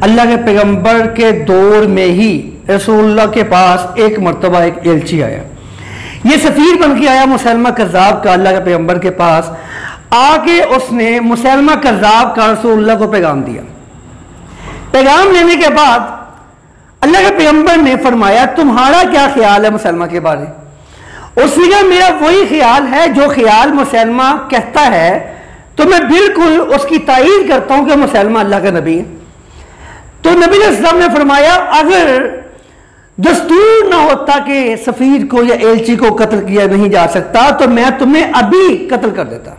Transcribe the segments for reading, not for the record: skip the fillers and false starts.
अल्लाह के पैगंबर के दौर में ही रसूलुल्लाह के पास एक मरतबा एक एलची आया। ये सफ़ीर बन के आया मुसैलमा कज़्ज़ाब का अल्लाह के पैगंबर के पास। आके उसने मुसैलमा कज़्ज़ाब का रसूलुल्लाह को पैगाम दिया। पैगाम लेने के बाद अल्लाह के पैगंबर ने फरमाया, तुम्हारा क्या ख्याल है मुसैलमा के बारे? उसने कहा, मेरा वही ख्याल है जो ख्याल मुसैलमा कहता है, तो मैं बिल्कुल उसकी तायीद करता हूं कि मुसैलमा अल्लाह का नबी है। तो नबी अलैहिस्सलाम ने फरमाया, अगर दस्तूर ना होता कि सफ़ीर को या एलची को कत्ल किया नहीं जा सकता तो मैं तुम्हें अभी कत्ल कर देता।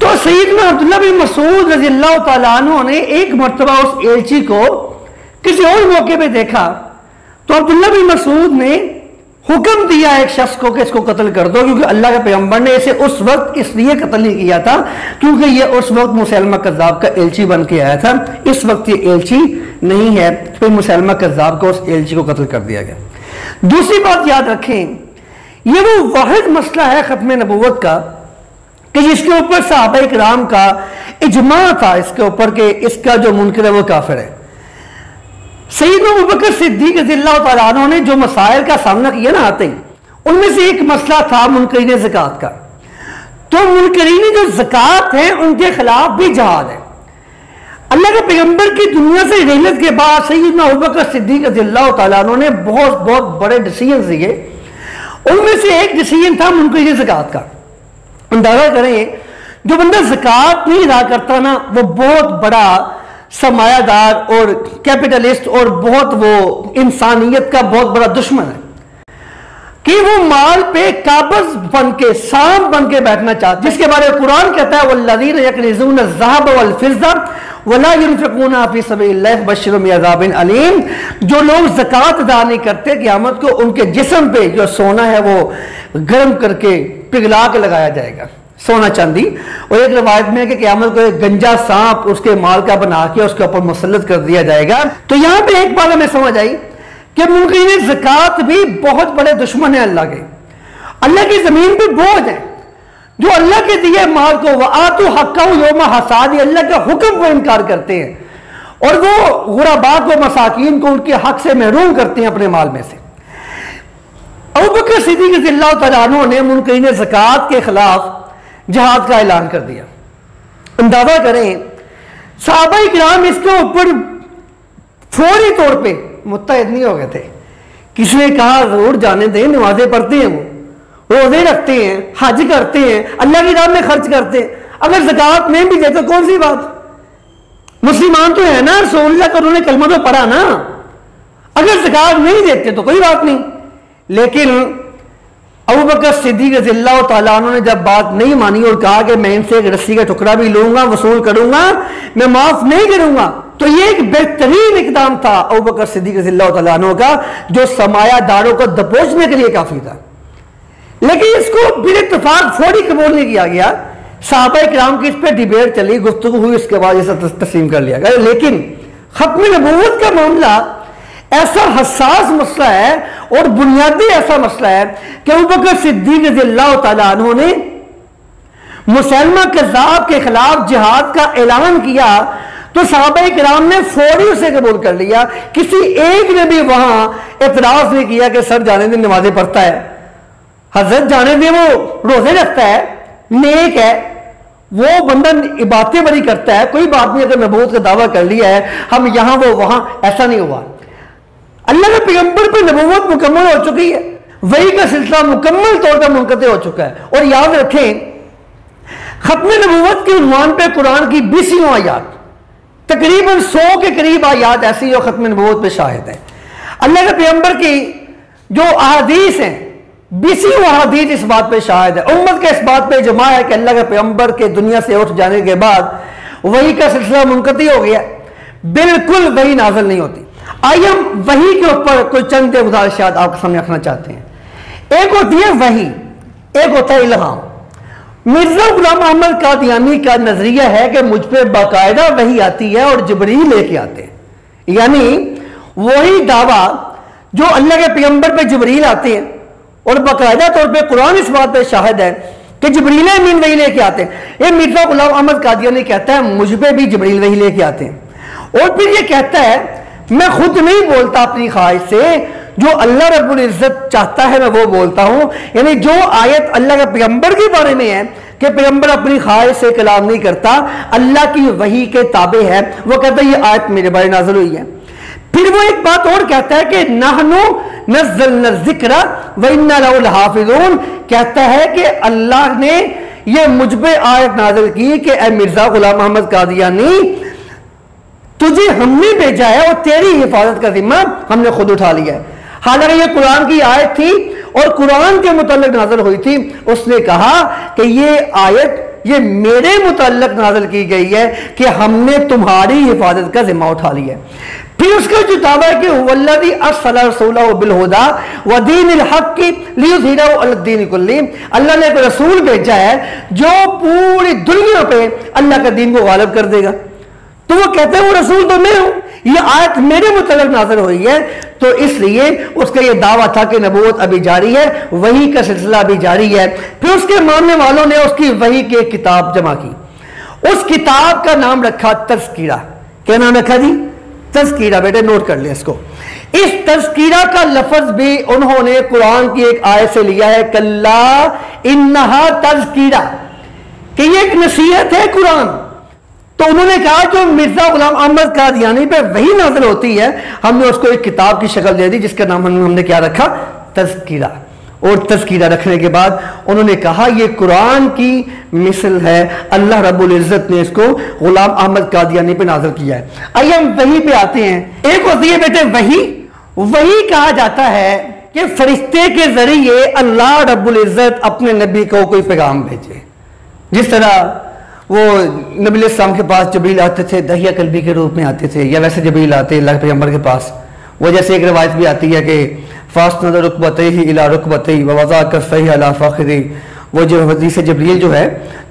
तो सैयदना अब्दुल्लाह बिन मसूद रज़ियल्लाहु ताला अन्हु ने एक मरतबा उस एलची को किसी और मौके पे देखा, तो अब्दुल्लाह बिन मसूद ने हुक्म दिया एक शख्स को कि इसको कत्ल कर दो, क्योंकि अल्लाह के पैगंबर ने इसे उस वक्त इसलिए कत्ल नहीं किया था क्योंकि ये उस वक्त मुसैलमा कज़्ज़ाब का एलची बन के आया था। इस वक्त ये एलची नहीं है, फिर मुसैलमा कज़्ज़ाब को उस एलची को कत्ल कर दिया गया। दूसरी बात याद रखें, ये वो वाहिद मसला है खत्म नबूवत का कि जिसके ऊपर सहाबा इकराम का इजमा था इसके ऊपर कि इसका जो मुनकर है वो काफिर है। सैयदना अबू बकर सिद्दीक़ रज़ियल्लाहु ताला अन्हु ने जो मसाइल का सामना किया ना आते ही, उनमें से एक मसला था मुनकरीन ज़कात का। तो मुनकरीन जो ज़कात है उनके खिलाफ भी जहाद है। अल्लाह के पैगंबर की दुनिया से रहमत के बाद सैयदना अबू बकर सिद्दीक़ रज़ियल्लाहु ताला अन्हु ने बहुत बहुत बड़े डिसीजन लिए। उनमें से एक डिसीजन था मुनकरीन ज़कात का। अंदाजा करें, जो बंदा ज़कात नहीं अदा करता ना, वो बहुत बड़ा सरमायादार और कैपिटलिस्ट और बहुत वो इंसानियत का बहुत बड़ा दुश्मन है कि वो माल पे काबज बन के सांप बन के बैठना चाहता है, जिसके बारे में कुरान कहता है, वल्लज़ीना यकनिज़ूना ज़हब वल फ़िज़्ज़ा वला युनफ़िक़ूना फ़ी सबीलिल्लाह बश्शिरहुम बिअज़ाबिन अलीम। जो लोग ज़कात अदा नहीं करते, क़यामत को उनके जिस्म पे जो सोना है वो गर्म करके पिघला के लगाया जाएगा, सोना चांदी। और एक रवायत में है कि क़यामत को एक गंजा सांप उसके माल का बना के उसके ऊपर मुसल्लत कर दिया जाएगा। तो यहां पे एक बात हमें समझ आई कि मुनकरीन ज़कात भी बहुत बड़े दुश्मन है अल्लाह के। अल्लाह की जमीन पे बोझ है, जो अल्लाह के दिए माल को वआतु हक्कहु यौम हसादी, अल्लाह के हुक्म को इनकार करते हैं और वो गुरबा को मसाकीन को उनके हक से महरूम करते हैं अपने माल में से। अबू बकर सिद्दीक़ रज़ियल्लाहु ताला अन्हु ने मुनकरीन ज़कात के खिलाफ जहाद का ऐलान कर दिया। अंदाजा करें, सहाबा इकराम इसके ऊपर फौरी तौर पे मुत्तहिद नहीं हो गए थे। किसी ने कहा जरूर जाने दें, नमाजें पढ़ते हैं, वो रोजे रखते हैं, हज करते हैं, अल्लाह की राह में खर्च करते हैं, अगर ज़कात नहीं भी देते कौन सी बात, मुसलमान तो है ना, रसूलुल्लाह का उन्होंने कलमा तो पढ़ा ना, अगर ज़कात नहीं देते तो कोई बात नहीं। लेकिन अबू बकर सिद्दीक़ रज़ियल्लाहु ताला अन्हु ने जब बात नहीं मानी और कहा कि मैं इनसे एक रस्सी का टुकड़ा भी लूंगा, वसूल करूंगा, मैं माफ नहीं करूंगा, तो ये एक बेहतरीन इकदाम था अबू बकर सिद्दीक़ रज़ियल्लाहु ताला अन्हु का, जो सरमायादारों को दबोचने के लिए काफी था। लेकिन इसको बिल इत्तेफाक फौरी कबूल नहीं किया गया। सहाबा इकराम की इस पर डिबेट चली, गुफ्तगू हुई, इसके बाद इसे तस्लीम कर लिया गया। लेकिन खत्म नबूवत का मामला ऐसा हसास मसला है और बुनियादी ऐसा मसला है कि अबू बकर सिद्दीक़ रज़ियल्लाहु ताला अन्हु ने मुसैलमा कज़्ज़ाब के खिलाफ जिहाद का ऐलान किया तो सहाबा इकराम ने फौरी उसे कबूल कर लिया। किसी एक ने भी वहां एतराज नहीं किया कि सर जाने दे, नमाजें पढ़ता है, हजरत जाने दे, वो रोजे रखता है, नेक है, वो बंदा इबादतें बड़ी करता है, कोई बात नहीं, अगर नबूवत का दावा कर लिया है, हम यहां वो वहां, ऐसा नहीं हुआ। अल्लाह के पैगंबर पर नबूवत मुकम्मल हो चुकी है, वही का सिलसिला मुकम्मल तौर पर मुनक़ते हो चुका है। और याद रखें, खत्म नबूवत के उन्वान पे कुरान की 20 आयात, तकरीबन 100 के करीब आयात ऐसी जो खत्म नबूवत पे शाहिद है। अल्लाह के पैगंबर की जो अहादीस हैं, 20 अहादीस इस बात पे शाहिद है। उम्मत का इस बात पे इजमा है कि अल्लाह के पैगंबर के दुनिया से उठ जाने के बाद वही का सिलसिला मुनक़ती हो गया, बिल्कुल वही नाज़िल नहीं होती। आइए हम वही के ऊपर कोई चंद गुजारिशात आपके सामने रखना चाहते हैं। एक होती है वही, एक होता है इल्हाम। मिर्जा गुलाम अहमद कादियानी का नजरिया है कि मुझ पे बाकायदा वही आती है और जिब्रील लेके आते हैं, यानी वही दावा जो अल्लाह के पैगंबर पे जिब्रील आते हैं और बाकायदा तौर पे कुरान इस बात पे शाहिद है कि जिब्रील अमीन वही लेके आते हैं। ये मिर्जा गुलाम अहमद कादियानी कहता है मुझ पे भी जिब्रील वही लेके आते हैं। और फिर ये कहता है मैं खुद नहीं बोलता अपनी ख्वाहिश से, जो अल्लाह रब्बुल इज्जत चाहता है मैं वो बोलता हूं। यानी जो आयत अल्लाह के पैगंबर के बारे में है कि पैगंबर अपनी ख्वाहिश से कलाम नहीं करता, अल्लाह की वही के ताबे है, वो कहता है ये आयत मेरे बारे नाज़िल हुई है। फिर वो एक बात और कहता है कि नहनु नज़्ज़लना ज़िक्रा व इन्ना लहु लहाफ़िज़ून, कहता है कि अल्लाह ने ये मुझ पे आयत नाज़िल की कि ए मिर्जा गुलाम अहमद कादियानी, तुझे हमने भेजा है और तेरी हिफाजत का जिम्मा हमने खुद उठा लिया है। हालांकि ये कुरान की आयत थी और कुरान के मुताल्लिक नाज़िल हुई थी। उसने कहा कि ये आयत ये मेरे मुताल्लिक नाज़िल की गई है कि हमने तुम्हारी हिफाजत का जिम्मा उठा लिया है। फिर उसका जो दावा है कि वल्लज़ी अर्सला रसूलहु बिल-हुदा व दीनिल हक़्क़ि लियुज़हिरहु अलद्दीन कुल्लिही, अल्लाह ने एक रसूल भेजा है जो पूरी दुनिया पे अल्लाह का दीन को गालिब कर देगा। तो वो कहते हैं वो रसूल तो मैं हूं, ये आयत मेरे मुताल्लिक नाज़िल हुई है। तो इसलिए उसका ये दावा था कि नबूवत अभी जारी है, वही का सिलसिला अभी जारी है। फिर उसके मानने वालों ने उसकी वही की एक किताब जमा की, उस किताब का नाम रखा तज़किरा। क्या नाम रखा जी? तज़किरा। बेटे नोट कर ले इसको। इस तज़किरा का लफ्ज भी उन्होंने कुरान की एक आयत से लिया है, कल्ला इन्नहा तज़किरा, कि ये एक नसीहत है कुरान। तो उन्होंने कहा जो मिर्जा गुलाम अहमद कादियानी पे वही नाज़िल होती है, हमने उसको एक किताब की शक्ल दे दी जिसका नाम हमने क्या रखा? तज़किरा। और तज़किरा रखने के बाद उन्होंने कहा ये कुरान की मिसल है, अल्लाह रब्बुल इज्जत ने इसको गुलाम अहमद कादियानी पे नाज़िल किया है। आइए हम वही पे आते हैं। एक होती है बेटे वही कहा जाता है कि फरिश्ते के जरिए अल्लाह रब्बुल इज्जत अपने नबी को कोई पैगाम भेजे। जिस तरह वो नबी इस्लाम के पास जबरील आते थे, दहिया कल्बी के रूप में आते थे, या वैसे जबरील आते अल्लाह के पैगंबर के पास। वो जैसे एक रवायत भी आती है कि फासनद रुकबतैहि इला रुकबतैहि व वज़ा कफ़ैहि अला फ़ख़िज़ी, वो जो हदीस जबरील जो है,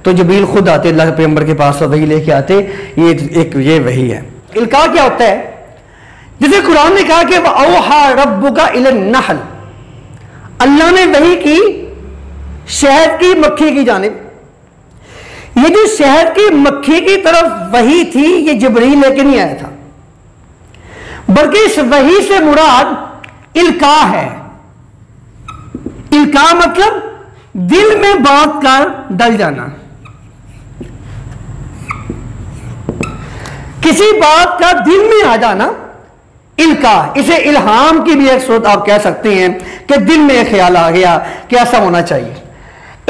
तो जबरील खुद आते अल्लाह के पैगंबर के पास और वही लेके आते। ये वही है। इल्का क्या होता है? जैसे कुरान ने कहा कि वअौहा रब्बुका इलन नहल, अल्लाह ने वही की शहद की मक्खी की जानिब। ये जो शहद की मक्खी की तरफ वही थी, ये जबरील लेके नहीं आया था, बल्कि इस वही से मुराद इल्का है। इल्का मतलब दिल में बात का डल जाना, किसी बात का दिल में आ जाना, इल्का। इसे इल्हाम की भी एक सूरत आप कह सकते हैं कि दिल में एक ख्याल आ गया कि ऐसा होना चाहिए।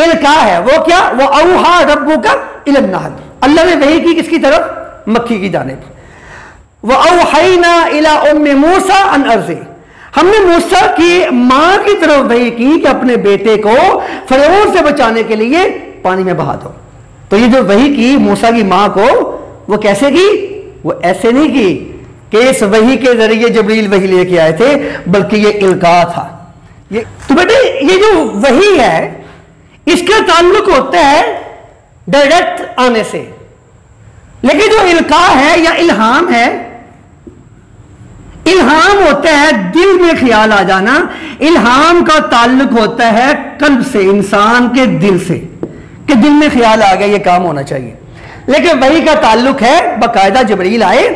इल्का है वो क्या? वो औहा रब्बुका इलन नहल, अल्लाह ने वही की किसकी तरफ? मक्खी की जानिब। वो औहैना इला उम्मे मूसा अन अर्ज़ी, हमने मूसा की मां की तरफ वही की कि अपने बेटे को फिरौन से बचाने के लिए पानी में बहा दो। तो ये जो वही की मूसा की मां को, वो कैसे की? वो ऐसे नहीं की कि इस वही के जरिए जबरील वही लेके आए थे, बल्कि ये इल्का था। ये तो बेटे ये जो वही है इसका ताल्लुक होता है डायरेक्ट आने से, लेकिन जो इल्का है या इल्हाम है, इल्हाम होता है दिल में ख्याल आ जाना। इल्हाम का ताल्लुक होता है कल्ब से, इंसान के दिल से, कि दिल में ख्याल आ गया ये काम होना चाहिए। लेकिन वही का ताल्लुक है बाकायदा जबरील आए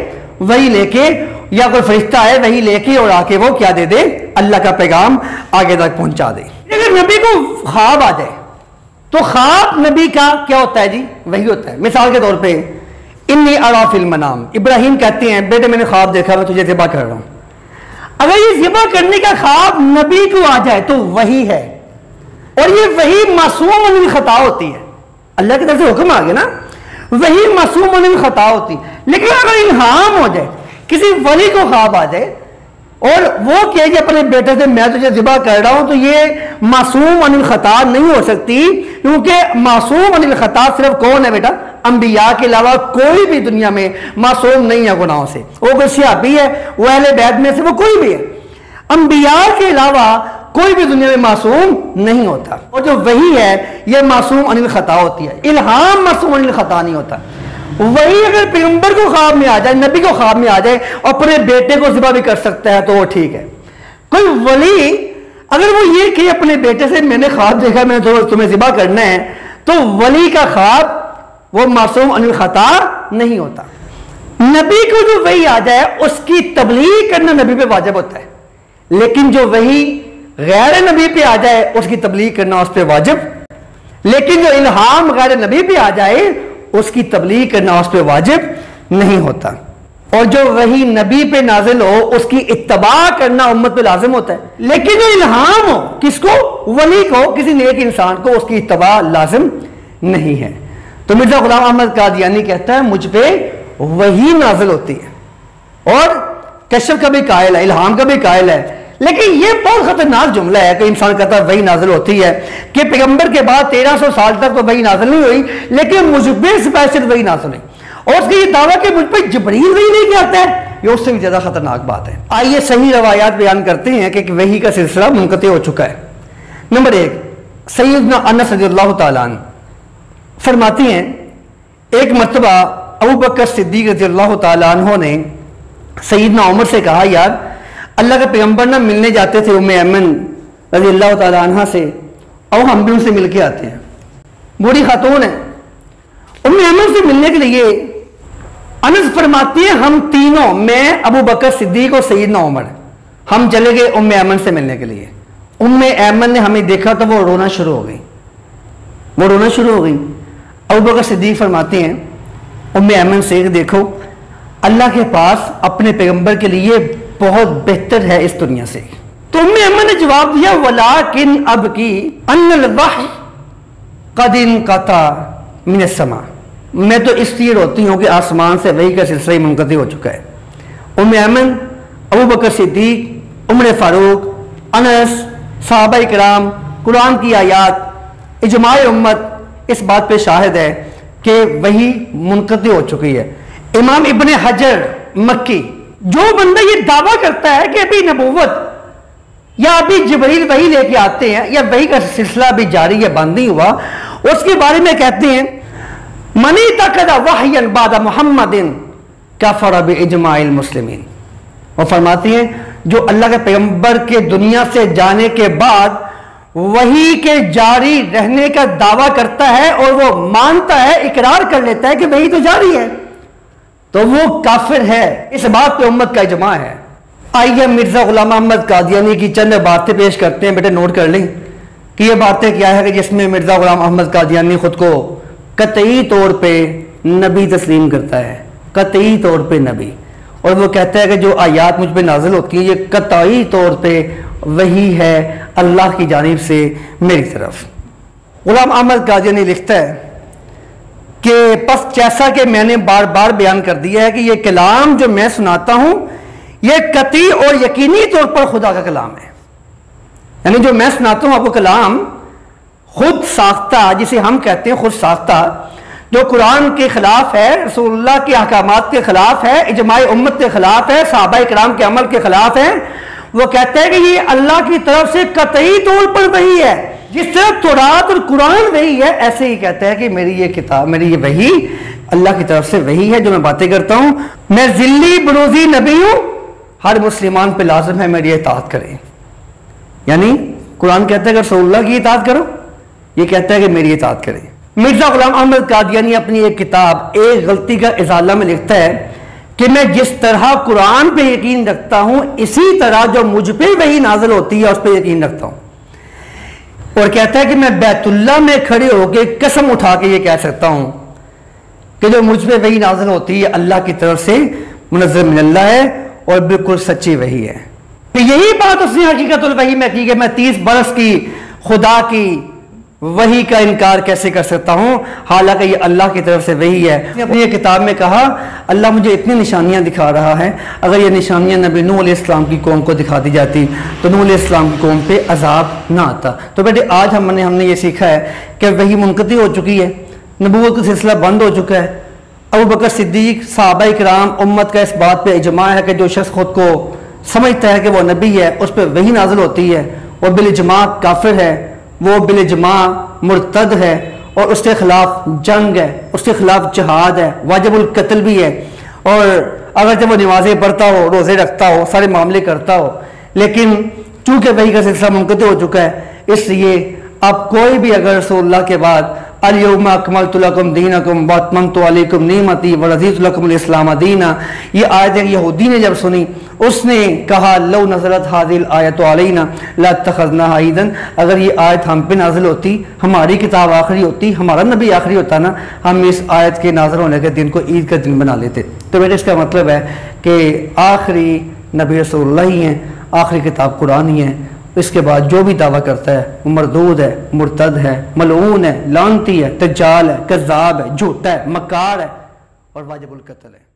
वही लेके, या कोई फरिश्ता आए वही लेके और आके वो क्या दे दे? अल्लाह का पैगाम आगे तक पहुंचा दे। अगर नबी को ख्वाब आ जाए तो ख्वाब नबी का क्या होता है जी? वही होता है। मिसाल के तौर पे इन्नी अरा फिल मनाम, इब्राहिम कहते हैं बेटे मैंने ख्वाब देखा, मैं तुझे ज़िबा कर रहा हूं। अगर ये ज़िबा करने का ख्वाब नबी को आ जाए तो वही है, और ये वही मासूम अनिल खता होती है। अल्लाह की तरफ से हुक्म आ गया ना, वही मासूम अनिल खता होती। लेकिन अगर इल्हाम हो जाए, किसी वली को ख्वाब आ जाए और वो कहे अपने बेटे से मैं तुझे ज़िबा कर रहा हूं, तो ये मासूम अनिल खता नहीं हो सकती, क्योंकि मासूम अनिल खता सिर्फ कौन है बेटा? अंबिया के अलावा कोई भी दुनिया में मासूम नहीं है गुनाहों से। वो कोई सहाबी है, वो अहले बैत में से वो कोई भी है, अंबिया के अलावा कोई भी दुनिया में मासूम नहीं होता। और जो वही है ये मासूम अनिल खता होती है, इल्हाम मासूम अनिल खता नहीं होता। वही अगर पैगंबर को ख्वाब में आ जाए, नबी को ख्वाब में आ जाए, अपने बेटे को ज़िबा भी कर सकता है तो वो ठीक है। कोई वली अगर वो ये कि अपने बेटे से मैंने ख्वाब देखा, मैंने तो तुम्हें ज़िबा करना है, तो वली का ख्वाब वो मासूम अनिल खता नहीं होता। नबी को जो वही आ जाए उसकी तबलीग करना नबी पे वाजिब होता है, लेकिन जो वही गैर नबी पे आ जाए उसकी तबलीग करना उस पर वाजिब, लेकिन जो इल्हाम गैर नबी पे आ जाए उसकी तबलीग करना उस पर वाजिब नहीं होता। और जो वही नबी पे नाजिल हो उसकी इत्तबा करना उम्मत पे लाजिम होता है, लेकिन जो इल्हाम हो किसको, वली को, किसी नेक इंसान को, उसकी इत्तबा लाजिम नहीं है। तो मिर्जा गुलाम अहमद कादियानी कहता है मुझ पे वही नाजिल होती है और कश्फ का भी कायल है, इल्हाम का भी कायल है। लेकिन यह बहुत खतरनाक जुमला है कि इंसान कहता है वही नाजिल होती है, कि पैगंबर के बाद 1300 साल तक तो वही नाजिल नहीं हुई, लेकिन मुझ पे स्पेशल वही नाजिल हुई। और उसका ये दावा कि मुझ पर जिब्रील वही नहीं आता है, ये उससे भी ज्यादा खतरनाक बात है। आइए सही रवायात बयान करते हैं कि वही का सिलसिला मुनक़ती हो चुका है। नंबर 1, सैयदना अनस रज़ियल्लाहु ताला अन्हु फरमाती हैं एक मर्तबा अबू बकर सिद्दीक रज़ियल्लाहु ताला अन्हु ने सैयदना उमर से कहा, यार अल्लाह के पैगंबर ना मिलने जाते थे उम्मे ऐमन रज़ियल्लाहु ताला अन्हा से, और हम भी उनसे मिल के आते हैं। बूढ़ी खातून है, उम्मे ऐमन से मिलने के लिए अनस फरमाती है हम तीनों, मैं, अबू बकर सिद्दीक और सैयदना उमर, हम चले गए उम्मे ऐमन से मिलने के लिए। उम्मे ऐमन ने हमें देखा तो वो रोना शुरू हो गई, वो रोना शुरू हो गई। अबू बकर सिद्दीक फरमाते हैं उम्मे ऐमन से, देखो अल्लाह के पास अपने पैगंबर के लिए बहुत बेहतर है इस दुनिया से। तो उम्मे ऐमन ने जवाब दिया, वलाकिन अब की अन्नल वह्य क़द इनक़ता मिन अस्समा, मैं तो इसलिए रोती हूं कि आसमान से वही का सिलसिला मुनक़ती हो चुका है। उम्मे ऐमन, अबू बकर सिद्दीक, उमर फारूक, अनस, सहाबा इकराम, कुरान की आयात, इजमाए उम्मत इस बात पे शाहिद है कि वही मुनक़ती हो चुकी है। इमाम इब्ने हजर मक्की, जो बंदा ये दावा करता है कि अभी नबूवत या अभी जिब्रील वही लेके आते हैं या वही का सिलसिला अभी जारी है, बंद नहीं हुआ, उसके बारे में कहते हैं मनी तकदा वहयन बाद मुहम्मदिन कफर बिइजमाइल मुस्लिमीन। और फरमाती हैं जो अल्लाह के पैगंबर के दुनिया से जाने के बाद वही के जारी रहने का दावा करता है और वो मानता है, इकरार कर लेता है कि वही तो जारी है, तो वो काफिर है। इस बात पे उम्मत का इजमा है। आइए मिर्जा गुलाम अहमद कादियानी की चंद बातें पेश करते हैं, बेटे नोट कर लें कि ये बातें क्या है कि जिसमें मिर्जा गुलाम अहमद कादियानी खुद को कतई तौर पे नबी तस्लीम करता है, कतई तौर पे नबी, और वो कहता है कि जो आयात मुझ पे नाजिल होती है ये कतई तौर पे वही है अल्लाह की जानिब से मेरी तरफ। गुलाम अहमद कादियानी लिखता है कि बस जैसा कि मैंने बार बार बयान कर दिया है कि ये कलाम जो मैं सुनाता हूं ये कतई और यकीनी तौर पर खुदा का कलाम है, यानी जो मैं सुनाता हूं आपको कलाम खुद साख्ता, जिसे हम कहते हैं खुद साख्ता, जो कुरान के खिलाफ है, रसूलुल्लाह के अहकामात के खिलाफ है, इजमाए उम्मत के खिलाफ है, सहाबा इकराम के अमल के खिलाफ है, वो कहते हैं कि ये अल्लाह की तरफ से कतई तौर पर वही है। जिस तरह तौरात और कुरान वही है, ऐसे ही कहता है कि मेरी ये किताब, मेरी ये वही अल्लाह की तरफ से वही है जो मैं बातें करता हूं। मैं जिल्ली बरोजी नबी हूं, हर मुसलमान पे लाजिम है मेरी इताअत करें। यानी कुरान कहता है कि रसूलुल्लाह की इताअत करो, ये कहता है कि मेरी इताअत करें। मिर्जा गुलाम अहमद कादियानी अपनी एक किताब एक गलती का इजाला में लिखता है कि मैं जिस तरह कुरान पे यकीन रखता हूं इसी तरह जो मुझ पे वही नाजिल होती है उस पर यकीन रखता हूं। और कहता है कि मैं बैतुल्लाह में खड़े होकर कसम उठा के ये कह सकता हूं कि जो मुझ पे वही नाजिल होती है अल्लाह की तरफ से मुनज़्ज़ल मिनल्लाह है और बिल्कुल सच्ची वही है। तो यही बात उसने हकीकतुल वही में की कि मैं 30 बरस की खुदा की वही का इनकार कैसे कर सकता हूं, हालांकि ये अल्लाह की तरफ से वही है। अपनी किताब में कहा अल्लाह मुझे इतनी निशानियां दिखा रहा है, अगर ये निशानियां नबी नूह अलैहिस्सलाम की कौम को दिखा दी जाती तो नूह अलैहिस्सलाम की कौम पे अजाब ना आता। तो बेटे आज हमने ये सीखा है कि वही मुनक़ती हो चुकी है, नबूवत का सिलसिला बंद हो चुका है। अबू बकर सिद्दीक, सहाबा इकराम, उम्मत का इस बात पे इजमा है कि जो शख्स खुद को समझता है कि वो नबी है उस पर वही नाजिल होती है, और बिल इजमा काफिर है, वो बिल इजमा मुर्तद है और उसके खिलाफ जंग है, उसके खिलाफ जिहाद है, वाजिबुल कत्ल भी है। और अगर जब वो नमाजें पढ़ता हो, रोजे रखता हो, सारे मामले करता हो, लेकिन चूंकि वही का सिलसिला मुनक़ती हो चुका है, इसलिए अब कोई भी अगर रसूलुल्लाह के बाद अल-यौमा अकमलतु लकुम दीनकुम व अतममतु अलैकुम निअमती व रज़ीतु लकुमुल इस्लाम दीना। ये आयत यहूदी ने जब सुनी, उसने कहा लौ नज़लत हाज़िल आयतु अलैना लत्तख़ज़नाहा ईदन, अगर ये आयत हम पे नाजिल होती, हमारी किताब आखिरी होती, हमारा नबी आखिरी होता ना, हम इस आयत के नाजिल होने के दिन को ईद का दिन बना लेते। तो मेरे इसका मतलब है कि आखिरी नबी रसूलुल्लाह ही हैं, आखिरी किताब कुरान ही है। इसके बाद जो भी दावा करता है वो मरदूद है, मुर्तद है, मलऊन है, लानती है, दज्जाल है, कज़्ज़ाब है, झूठा है, मक्कार है और वाजिबुल कत्ल है।